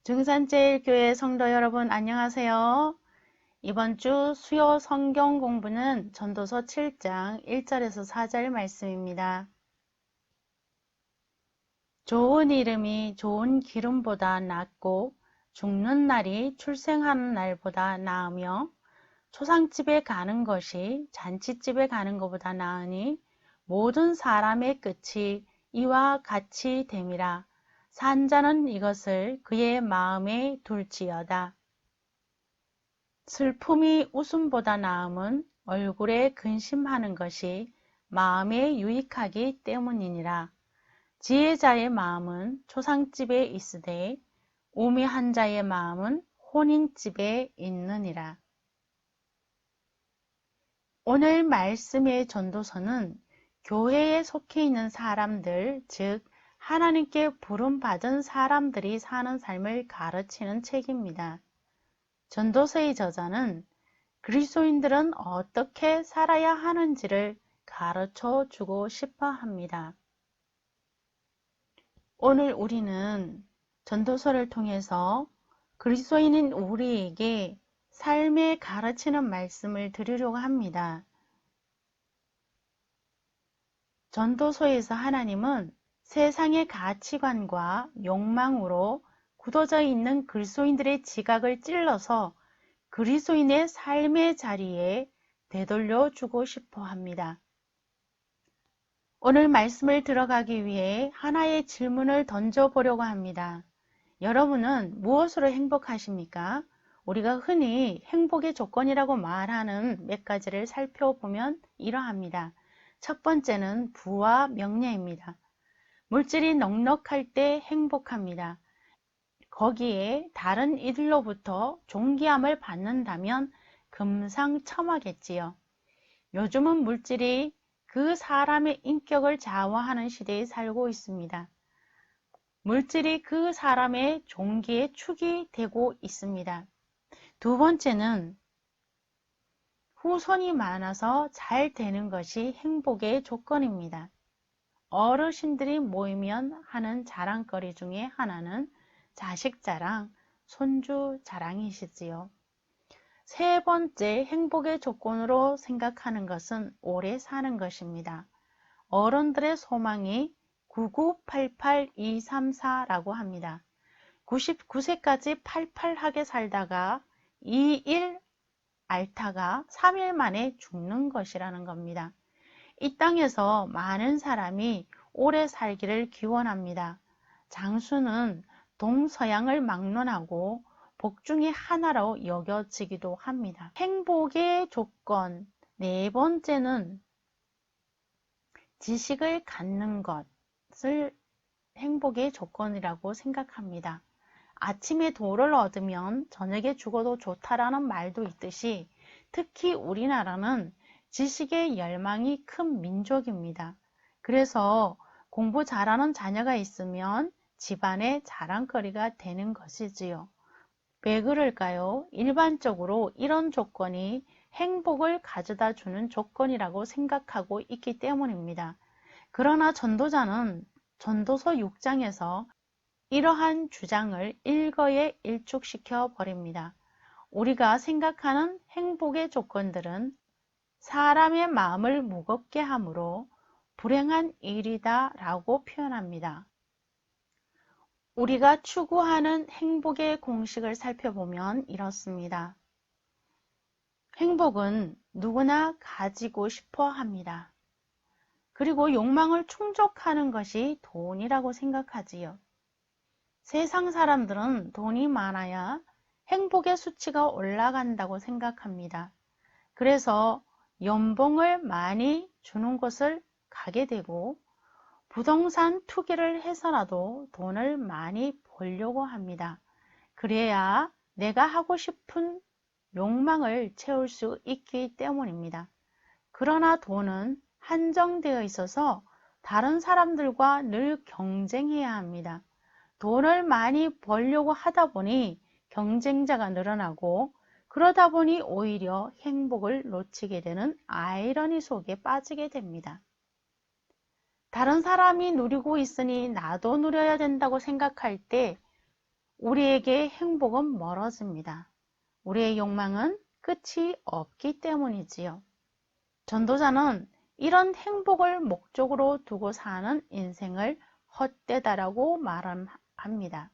중산제일교회 성도 여러분 안녕하세요. 이번 주 수요 성경 공부는 전도서 7장 1절에서 4절 말씀입니다. 좋은 이름이 좋은 기름보다 낫고 죽는 날이 출생하는 날보다 나으며 초상집에 가는 것이 잔치집에 가는 것보다 나으니 모든 사람의 끝이 이와 같이 됨이라. 산 자는 이것을 그의 마음에 둘지어다. 슬픔이 웃음보다 나음은 얼굴에 근심하는 것이 마음에 유익하기 때문이니라. 지혜자의 마음은 초상집에 있으되 우매한 자의 마음은 혼인집에 있느니라. 오늘 말씀의 전도서는 교회에 속해 있는 사람들, 즉 하나님께 부름받은 사람들이 사는 삶을 가르치는 책입니다. 전도서의 저자는 그리스도인들은 어떻게 살아야 하는지를 가르쳐 주고 싶어 합니다. 오늘 우리는 전도서를 통해서 그리스도인인 우리에게 삶에 가르치는 말씀을 드리려고 합니다. 전도서에서 하나님은 세상의 가치관과 욕망으로 굳어져 있는 그리스도인들의 지각을 찔러서 그리스도인의 삶의 자리에 되돌려 주고 싶어 합니다. 오늘 말씀을 들어가기 위해 하나의 질문을 던져보려고 합니다. 여러분은 무엇으로 행복하십니까? 우리가 흔히 행복의 조건이라고 말하는 몇 가지를 살펴보면 이러합니다. 첫 번째는 부와 명예입니다. 물질이 넉넉할 때 행복합니다. 거기에 다른 이들로부터 존귀함을 받는다면 금상첨화겠지요. 요즘은 물질이 그 사람의 인격을 좌우하는 시대에 살고 있습니다. 물질이 그 사람의 존귀의 축이 되고 있습니다. 두 번째는 후손이 많아서 잘 되는 것이 행복의 조건입니다. 어르신들이 모이면 하는 자랑거리 중에 하나는 자식 자랑, 손주 자랑이시지요. 세 번째 행복의 조건으로 생각하는 것은 오래 사는 것입니다. 어른들의 소망이 9988234라고 합니다. 99세까지 팔팔하게 살다가 2일 앓다가 3일 만에 죽는 것이라는 겁니다. 이 땅에서 많은 사람이 오래 살기를 기원합니다. 장수는 동서양을 막론하고 복 중의 하나로 여겨지기도 합니다. 행복의 조건 네 번째는 지식을 갖는 것을 행복의 조건이라고 생각합니다. 아침에 돌을 얻으면 저녁에 죽어도 좋다라는 말도 있듯이 특히 우리나라는 지식의 열망이 큰 민족입니다. 그래서 공부 잘하는 자녀가 있으면 집안의 자랑거리가 되는 것이지요. 왜 그럴까요? 일반적으로 이런 조건이 행복을 가져다 주는 조건이라고 생각하고 있기 때문입니다. 그러나 전도자는 전도서 6장에서 이러한 주장을 일거에 일축시켜 버립니다. 우리가 생각하는 행복의 조건들은 사람의 마음을 무겁게 하므로 불행한 일이다 라고 표현합니다. 우리가 추구하는 행복의 공식을 살펴보면 이렇습니다. 행복은 누구나 가지고 싶어 합니다. 그리고 욕망을 충족하는 것이 돈이라고 생각하지요. 세상 사람들은 돈이 많아야 행복의 수치가 올라간다고 생각합니다. 그래서 연봉을 많이 주는 곳을 가게 되고 부동산 투기를 해서라도 돈을 많이 벌려고 합니다. 그래야 내가 하고 싶은 욕망을 채울 수 있기 때문입니다. 그러나 돈은 한정되어 있어서 다른 사람들과 늘 경쟁해야 합니다. 돈을 많이 벌려고 하다 보니 경쟁자가 늘어나고 그러다 보니 오히려 행복을 놓치게 되는 아이러니 속에 빠지게 됩니다. 다른 사람이 누리고 있으니 나도 누려야 된다고 생각할 때 우리에게 행복은 멀어집니다. 우리의 욕망은 끝이 없기 때문이지요. 전도자는 이런 행복을 목적으로 두고 사는 인생을 헛되다라고 말합니다.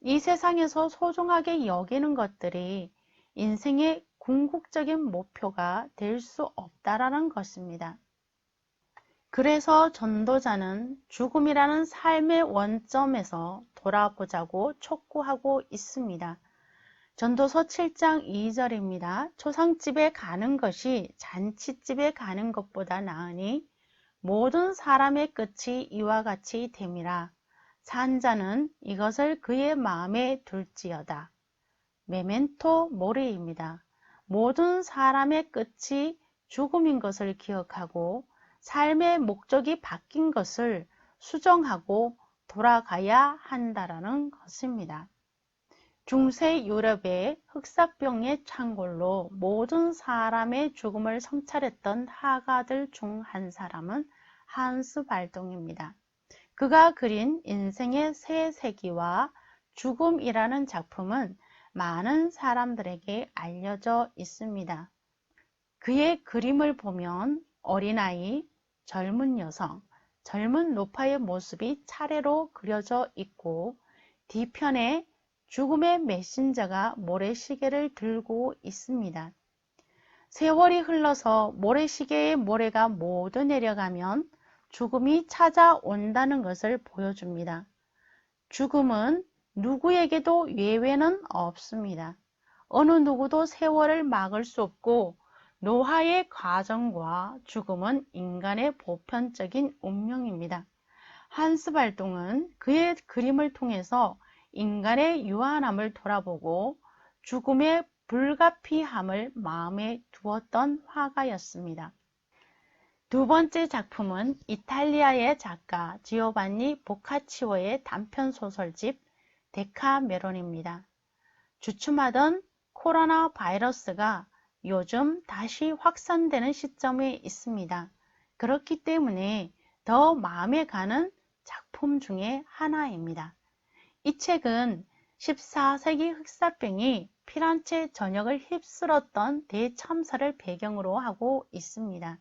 이 세상에서 소중하게 여기는 것들이 인생의 궁극적인 목표가 될 수 없다라는 것입니다. 그래서 전도자는 죽음이라는 삶의 원점에서 돌아보자고 촉구하고 있습니다. 전도서 7장 2절입니다. 초상집에 가는 것이 잔치집에 가는 것보다 나으니 모든 사람의 끝이 이와 같이 됨이라. 산 자는 이것을 그의 마음에 둘지어다. 메멘토 모리입니다. 모든 사람의 끝이 죽음인 것을 기억하고 삶의 목적이 바뀐 것을 수정하고 돌아가야 한다라는 것입니다. 중세 유럽의 흑사병의 창궐로 모든 사람의 죽음을 성찰했던 화가들 중 한 사람은 한스 발동입니다. 그가 그린 인생의 새 세기와 죽음이라는 작품은 많은 사람들에게 알려져 있습니다. 그의 그림을 보면 어린아이, 젊은 여성, 젊은 노파의 모습이 차례로 그려져 있고 뒤편에 죽음의 메신저가 모래시계를 들고 있습니다. 세월이 흘러서 모래시계의 모래가 모두 내려가면 죽음이 찾아온다는 것을 보여줍니다. 죽음은 누구에게도 예외는 없습니다. 어느 누구도 세월을 막을 수 없고 노화의 과정과 죽음은 인간의 보편적인 운명입니다. 한스 발동은 그의 그림을 통해서 인간의 유한함을 돌아보고 죽음의 불가피함을 마음에 두었던 화가였습니다. 두 번째 작품은 이탈리아의 작가 지오반니 보카치오의 단편 소설집 데카메론입니다. 주춤하던 코로나 바이러스가 요즘 다시 확산되는 시점에 있습니다. 그렇기 때문에 더 마음에 가는 작품 중에 하나입니다. 이 책은 14세기 흑사병이 피란체 전역을 휩쓸었던 대참사를 배경으로 하고 있습니다.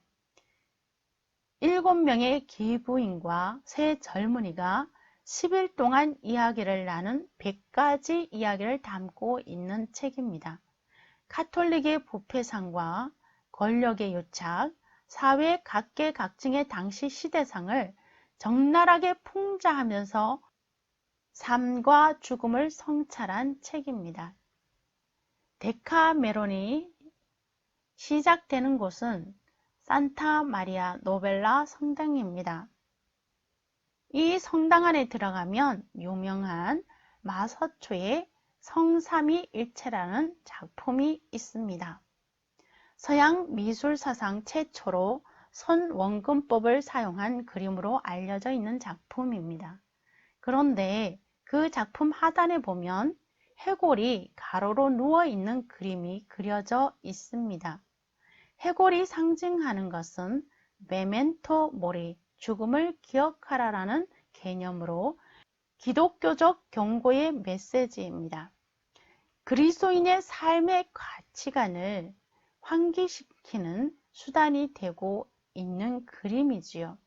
7명의 기부인과 세 젊은이가 10일 동안 이야기를 나눈 100가지 이야기를 담고 있는 책입니다. 카톨릭의 부패상과 권력의 유착, 사회 각계각층의 당시 시대상을 적나라하게 풍자하면서 삶과 죽음을 성찰한 책입니다. 데카메론이 시작되는 곳은 산타 마리아 노벨라 성당입니다. 이 성당 안에 들어가면 유명한 마서초의 성삼위일체라는 작품이 있습니다. 서양 미술사상 최초로 선원근법을 사용한 그림으로 알려져 있는 작품입니다. 그런데 그 작품 하단에 보면 해골이 가로로 누워있는 그림이 그려져 있습니다. 해골이 상징하는 것은 메멘토 모리, 죽음을 기억하라라는 개념으로 기독교적 경고의 메시지입니다. 그리스도인의 삶의 가치관을 환기시키는 수단이 되고 있는 그림이지요.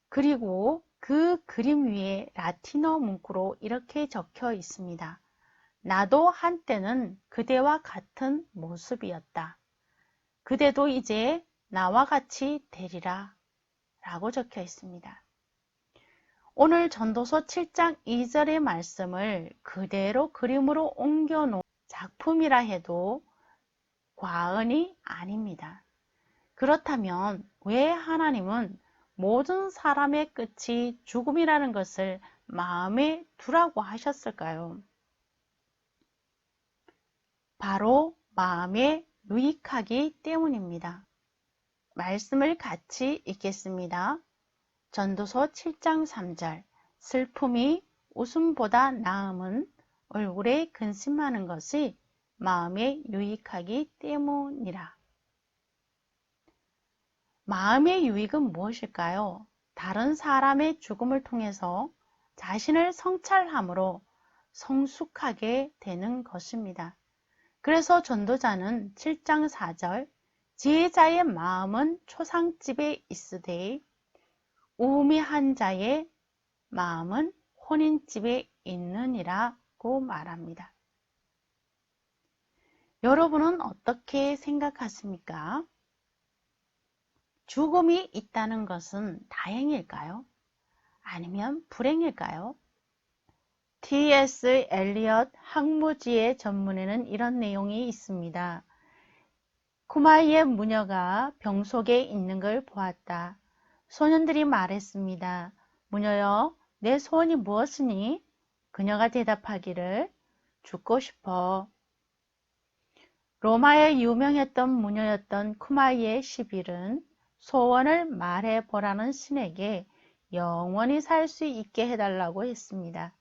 그리고 그 그림 위에 라틴어 문구로 이렇게 적혀 있습니다. 나도 한때는 그대와 같은 모습이었다. 그대도 이제 나와 같이 되리라 라고 적혀 있습니다. 오늘 전도서 7장 2절의 말씀을 그대로 그림으로 옮겨 놓은 작품이라 해도 과언이 아닙니다. 그렇다면 왜 하나님은 모든 사람의 끝이 죽음이라는 것을 마음에 두라고 하셨을까요? 바로 마음에 유익하기 때문입니다. 말씀을 같이 읽겠습니다. 전도서 7장 3절 슬픔이 웃음보다 나음은 얼굴에 근심하는 것이 마음에 유익하기 때문이라. 마음의 유익은 무엇일까요? 다른 사람의 죽음을 통해서 자신을 성찰함으로 성숙하게 되는 것입니다. 그래서 전도자는 7장 4절 지혜자의 마음은 초상집에 있으되 우미한 자의 마음은 혼인집에 있느니라고 말합니다. 여러분은 어떻게 생각하십니까? 죽음이 있다는 것은 다행일까요? 아니면 불행일까요? T.S. 엘리엇 학무지의 전문에는 이런 내용이 있습니다. 쿠마이의 무녀가 병 속에 있는 걸 보았다. 소년들이 말했습니다. 무녀여, 내 소원이 무엇이니? 그녀가 대답하기를 죽고 싶어. 로마의 유명했던 무녀였던 쿠마이의 10일은 소원을 말해보라는 신에게 영원히 살 수 있게 해달라고 했습니다.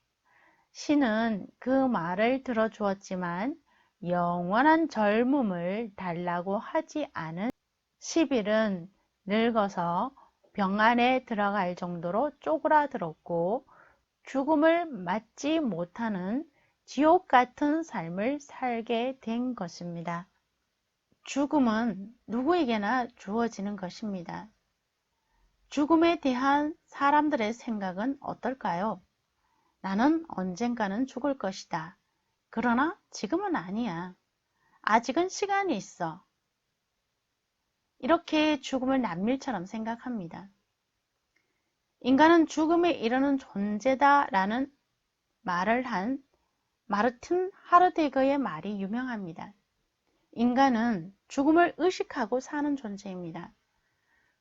신은 그 말을 들어주었지만 영원한 젊음을 달라고 하지 않은 10일은 늙어서 병 안에 들어갈 정도로 쪼그라들었고 죽음을 맞지 못하는 지옥 같은 삶을 살게 된 것입니다. 죽음은 누구에게나 주어지는 것입니다. 죽음에 대한 사람들의 생각은 어떨까요? 나는 언젠가는 죽을 것이다. 그러나 지금은 아니야. 아직은 시간이 있어. 이렇게 죽음을 남일처럼 생각합니다. 인간은 죽음에 이르는 존재다라는 말을 한 마르틴 하르데거의 말이 유명합니다. 인간은 죽음을 의식하고 사는 존재입니다.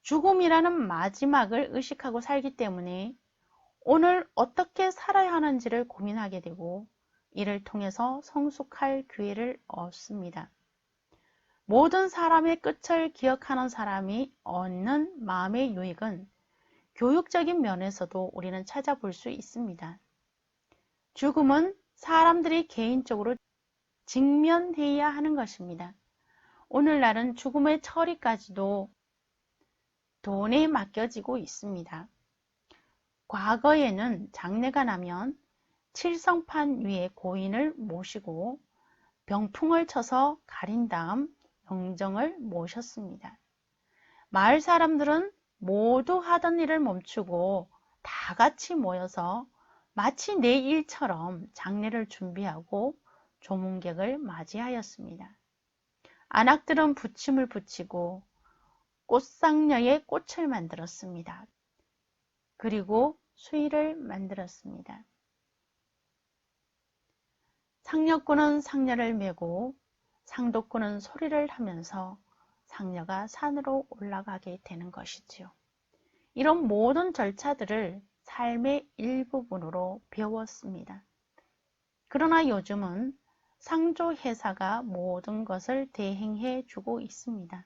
죽음이라는 마지막을 의식하고 살기 때문에 오늘 어떻게 살아야 하는지를 고민하게 되고 이를 통해서 성숙할 기회를 얻습니다. 모든 사람의 끝을 기억하는 사람이 얻는 마음의 유익은 교육적인 면에서도 우리는 찾아볼 수 있습니다. 죽음은 사람들이 개인적으로 직면해야 하는 것입니다. 오늘날은 죽음의 처리까지도 돈에 맡겨지고 있습니다. 과거에는 장례가 나면 칠성판 위에 고인을 모시고 병풍을 쳐서 가린 다음 영정을 모셨습니다. 마을 사람들은 모두 하던 일을 멈추고 다 같이 모여서 마치 내 일처럼 장례를 준비하고 조문객을 맞이하였습니다. 안악들은 부침을 붙이고 꽃상녀에 꽃을 만들었습니다. 그리고 수의를 만들었습니다. 상녀꾼은 상녀를 메고 상도꾼은 소리를 하면서 상녀가 산으로 올라가게 되는 것이지요. 이런 모든 절차들을 삶의 일부분으로 배웠습니다. 그러나 요즘은 상조회사가 모든 것을 대행해 주고 있습니다.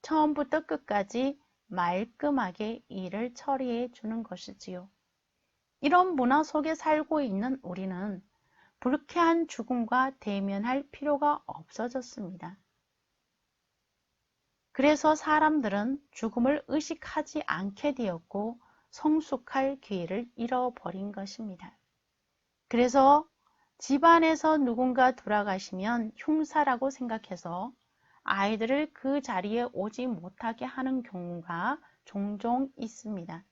처음부터 끝까지 말끔하게 일을 처리해 주는 것이지요. 이런 문화 속에 살고 있는 우리는 불쾌한 죽음과 대면할 필요가 없어졌습니다. 그래서 사람들은 죽음을 의식하지 않게 되었고 성숙할 기회를 잃어버린 것입니다. 그래서 집안에서 누군가 돌아가시면 흉사라고 생각해서 아이들을 그 자리에 오지 못하게 하는 경우가 종종 있습니다.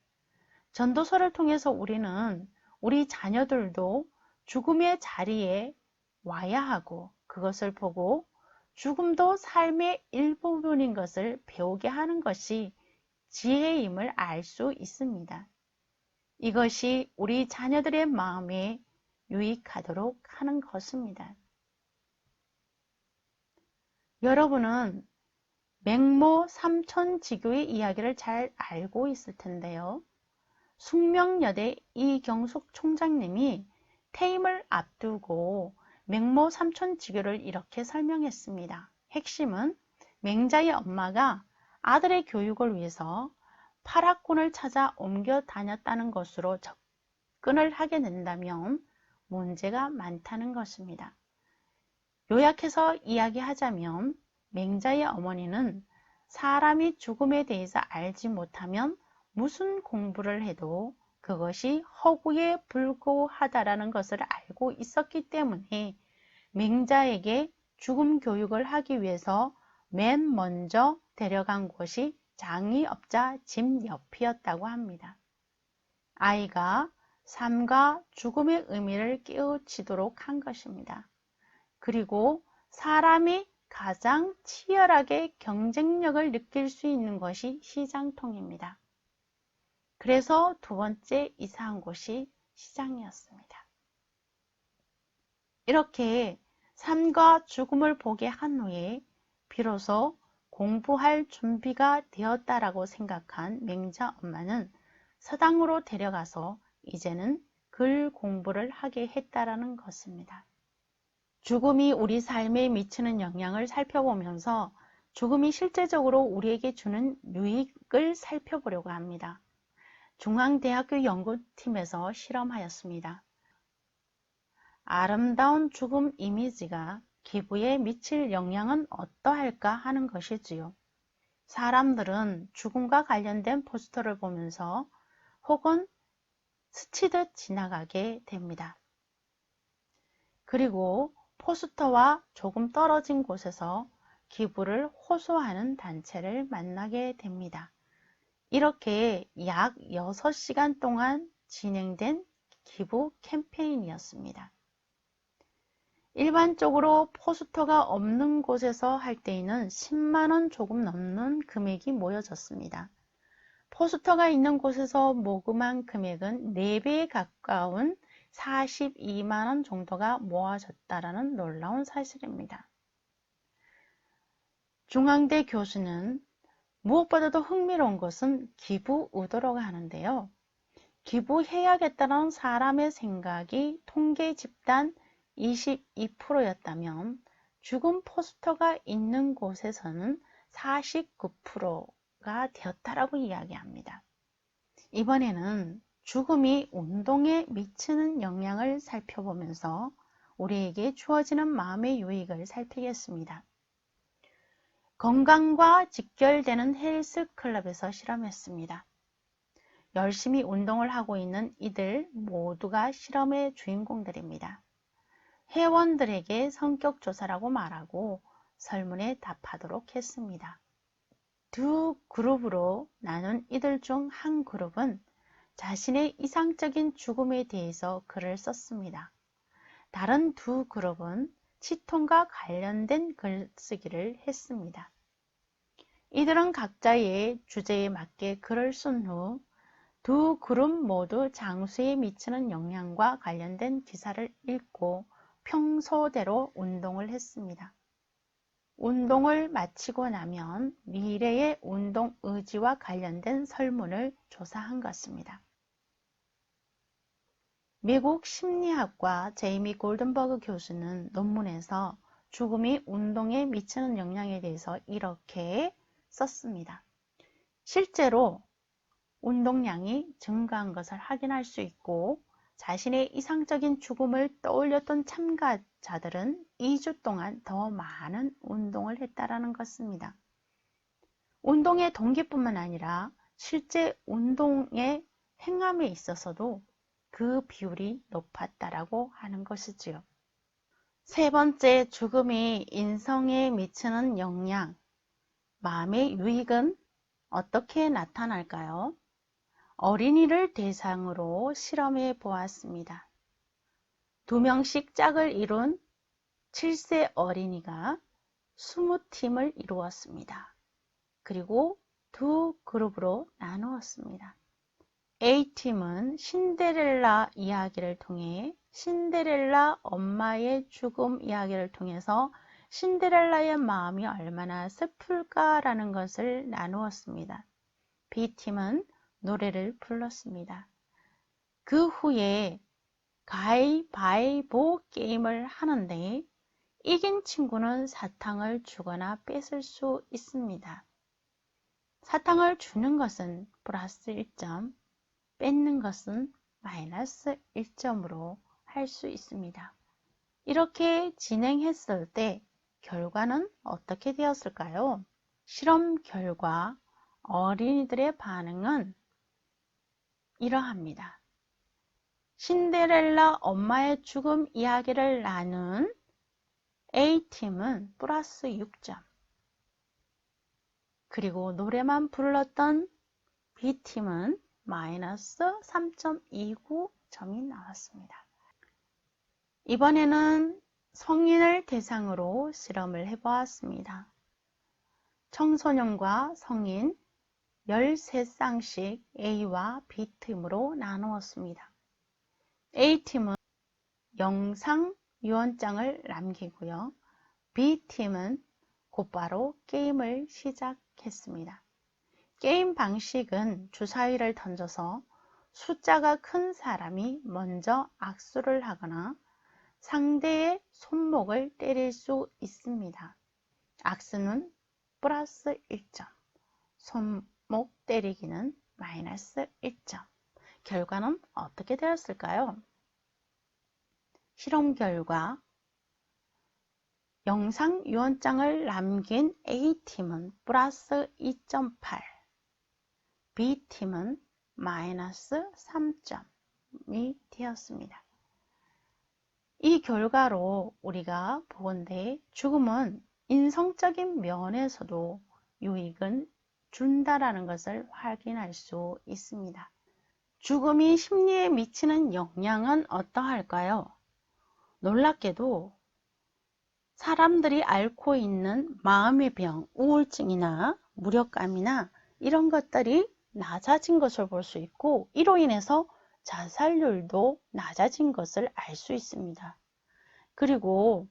전도서를 통해서 우리는 우리 자녀들도 죽음의 자리에 와야 하고 그것을 보고 죽음도 삶의 일부분인 것을 배우게 하는 것이 지혜임을 알 수 있습니다. 이것이 우리 자녀들의 마음에 유익하도록 하는 것입니다. 여러분은 맹모 삼천지교의 이야기를 잘 알고 있을 텐데요. 숙명여대 이경숙 총장님이 퇴임을 앞두고 맹모 삼천지교를 이렇게 설명했습니다. 핵심은 맹자의 엄마가 아들의 교육을 위해서 파라군을 찾아 옮겨 다녔다는 것으로 접근을 하게 된다면 문제가 많다는 것입니다. 요약해서 이야기하자면 맹자의 어머니는 사람이 죽음에 대해서 알지 못하면 무슨 공부를 해도 그것이 허구에 불구하다라는 것을 알고 있었기 때문에 맹자에게 죽음 교육을 하기 위해서 맨 먼저 데려간 곳이 장의업자 집 옆이었다고 합니다. 아이가 삶과 죽음의 의미를 깨우치도록 한 것입니다. 그리고 사람이 가장 치열하게 경쟁력을 느낄 수 있는 것이 시장통입니다. 그래서 두 번째 이사한 곳이 시장이었습니다. 이렇게 삶과 죽음을 보게 한 후에 비로소 공부할 준비가 되었다라고 생각한 맹자 엄마는 서당으로 데려가서 이제는 글 공부를 하게 했다라는 것입니다. 죽음이 우리 삶에 미치는 영향을 살펴보면서 죽음이 실제적으로 우리에게 주는 유익을 살펴보려고 합니다. 중앙대학교 연구팀에서 실험하였습니다. 아름다운 죽음 이미지가 기부에 미칠 영향은 어떠할까 하는 것이지요. 사람들은 죽음과 관련된 포스터를 보면서 혹은 스치듯 지나가게 됩니다. 그리고 포스터와 조금 떨어진 곳에서 기부를 호소하는 단체를 만나게 됩니다. 이렇게 약 6시간 동안 진행된 기부 캠페인이었습니다. 일반적으로 포스터가 없는 곳에서 할 때에는 10만원 조금 넘는 금액이 모여졌습니다. 포스터가 있는 곳에서 모금한 금액은 4배에 가까운 42만원 정도가 모아졌다는 놀라운 사실입니다. 중앙대 교수는 무엇보다도 흥미로운 것은 기부 의도라고 하는데요. 기부해야겠다는 사람의 생각이 통계 집단 22%였다면 죽음 포스터가 있는 곳에서는 49%가 되었다라고 이야기합니다. 이번에는 죽음이 운동에 미치는 영향을 살펴보면서 우리에게 주어지는 마음의 유익을 살피겠습니다. 건강과 직결되는 헬스클럽에서 실험했습니다. 열심히 운동을 하고 있는 이들 모두가 실험의 주인공들입니다. 회원들에게 성격조사라고 말하고 설문에 답하도록 했습니다. 두 그룹으로 나눈 이들 중 한 그룹은 자신의 이상적인 죽음에 대해서 글을 썼습니다. 다른 두 그룹은 치통과 관련된 글쓰기를 했습니다. 이들은 각자의 주제에 맞게 글을 쓴 후 두 그룹 모두 장수에 미치는 영향과 관련된 기사를 읽고 평소대로 운동을 했습니다. 운동을 마치고 나면 미래의 운동 의지와 관련된 설문을 조사한 것입니다. 미국 심리학과 제이미 골든버그 교수는 논문에서 죽음이 운동에 미치는 영향에 대해서 이렇게 썼습니다. 실제로 운동량이 증가한 것을 확인할 수 있고 자신의 이상적인 죽음을 떠올렸던 참가자들은 2주 동안 더 많은 운동을 했다는 것입니다. 운동의 동기뿐만 아니라 실제 운동의 행함에 있어서도 그 비율이 높았다라고 하는 것이지요. 세 번째, 죽음이 인성에 미치는 영향, 마음의 유익은 어떻게 나타날까요? 어린이를 대상으로 실험해 보았습니다. 2명씩 짝을 이룬 7세 어린이가 20팀을 이루었습니다. 그리고 두 그룹으로 나누었습니다. A팀은 신데렐라 이야기를 통해 신데렐라 엄마의 죽음 이야기를 통해서 신데렐라의 마음이 얼마나 슬플까라는 것을 나누었습니다. B팀은 노래를 불렀습니다. 그 후에 가위바위보 게임을 하는데 이긴 친구는 사탕을 주거나 뺏을 수 있습니다. 사탕을 주는 것은 플러스 1점, 뺏는 것은 마이너스 1점으로 할 수 있습니다. 이렇게 진행했을 때 결과는 어떻게 되었을까요? 실험 결과 어린이들의 반응은 이러합니다. 신데렐라 엄마의 죽음 이야기를 나눈 A팀은 플러스 6점, 그리고 노래만 불렀던 B팀은 마이너스 3.29점이 나왔습니다. 이번에는 성인을 대상으로 실험을 해보았습니다. 청소년과 성인 13쌍씩 A와 B팀으로 나누었습니다. A팀은 영상 유언장을 남기고요. B팀은 곧바로 게임을 시작했습니다. 게임 방식은 주사위를 던져서 숫자가 큰 사람이 먼저 악수를 하거나 상대의 손목을 때릴 수 있습니다. 악수는 플러스 1점, 손목 때리기는 마이너스 1점. 결과는 어떻게 되었을까요? 실험 결과 영상 유언장을 남긴 A팀은 플러스 2.8, B팀은 마이너스 3점이 되었습니다. 이 결과로 우리가 보건대 죽음은 인성적인 면에서도 유익은 준다라는 것을 확인할 수 있습니다. 죽음이 심리에 미치는 영향은 어떠할까요? 놀랍게도 사람들이 앓고 있는 마음의 병, 우울증이나 무력감이나 이런 것들이 낮아진 것을 볼 수 있고, 이로 인해서 자살률도 낮아진 것을 알 수 있습니다. 그리고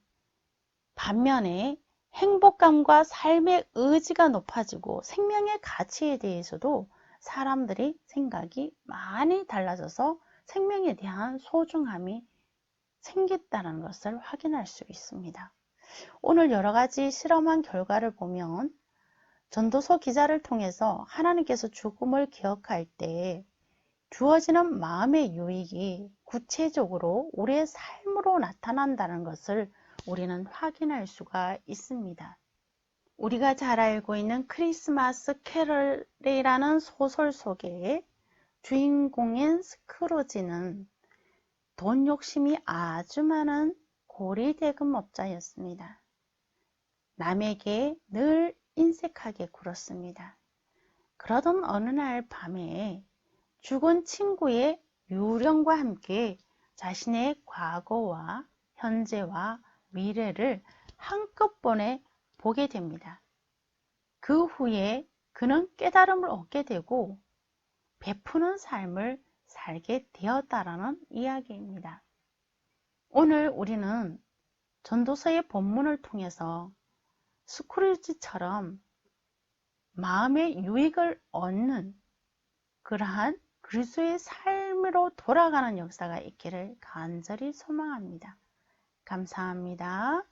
반면에 행복감과 삶의 의지가 높아지고 생명의 가치에 대해서도 사람들이 생각이 많이 달라져서 생명에 대한 소중함이 생겼다는 것을 확인할 수 있습니다. 오늘 여러 가지 실험한 결과를 보면 전도서 기자를 통해서 하나님께서 죽음을 기억할 때 주어지는 마음의 유익이 구체적으로 우리의 삶으로 나타난다는 것을 우리는 확인할 수가 있습니다. 우리가 잘 알고 있는 크리스마스 캐럴이라는 소설 속에 주인공인 스크루지는 돈 욕심이 아주 많은 고리대금업자였습니다. 남에게 늘 인색하게 굴었습니다. 그러던 어느 날 밤에 죽은 친구의 유령과 함께 자신의 과거와 현재와 미래를 한꺼번에 보게 됩니다. 그 후에 그는 깨달음을 얻게 되고 베푸는 삶을 살게 되었다라는 이야기입니다. 오늘 우리는 전도서의 본문을 통해서 스크루지처럼 마음의 유익을 얻는 그러한 그리스도의 삶으로 돌아가는 역사가 있기를 간절히 소망합니다. 감사합니다.